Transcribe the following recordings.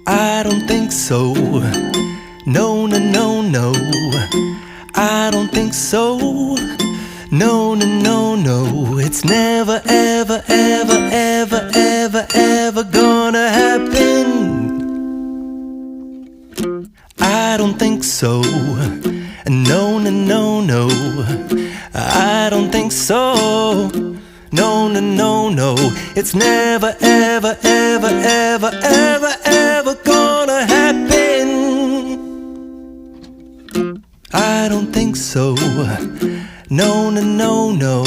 I don't think so. No, no, no, no. I don't think so. No, no, no, no. It's never, ever, ever, ever, ever, ever gonna happen. I don't think so. No, no, no, no. I don't think so. No, no, no, no. It's never, ever, ever, ever, ever, ever gonna happen. I don't think so. No, no, no, no.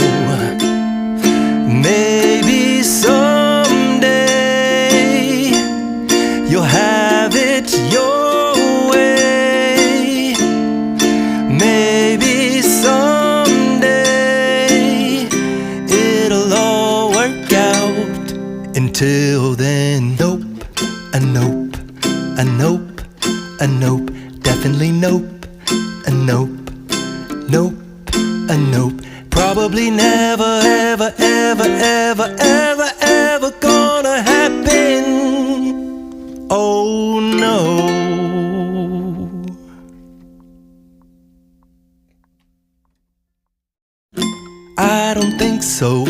Maybe someday you'll have it your way. Maybe someday it'll all work out. Until then, nope, a nope, a nope, a nope, definitely nope, a nope, nope, a nope. Probably never, ever, ever, ever, ever, ever gonna happen. Oh no. I don't think so.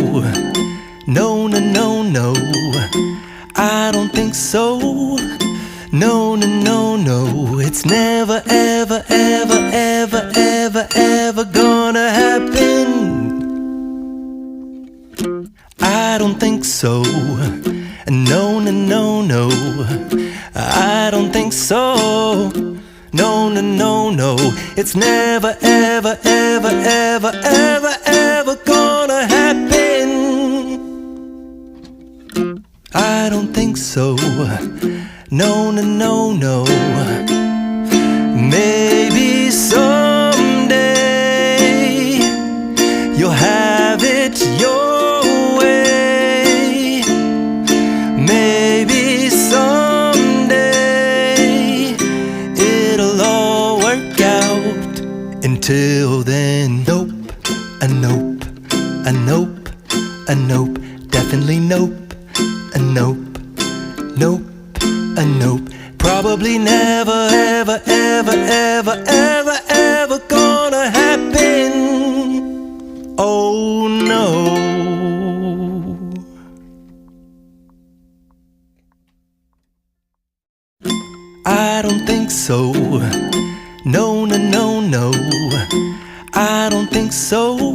No, no, no, no. I don't think so. No, no, no, no. It's never, ever, ever, ever, ever, ever gonna happen. I don't think so. No, no, no, no. I don't think so. No, no, no, no. It's never, ever, ever, ever, ever, ever gonna happen. I don't think so. No, no, no, no. Maybe someday you'll have it your way. Maybe someday it'll all work out. Until then, nope, a nope, a nope, a nope, definitely nope, a nope, nope, a nope. Probably never, ever, ever, ever, ever, ever gonna happen. Oh no. I don't think so. No, no, no, no. I don't think so.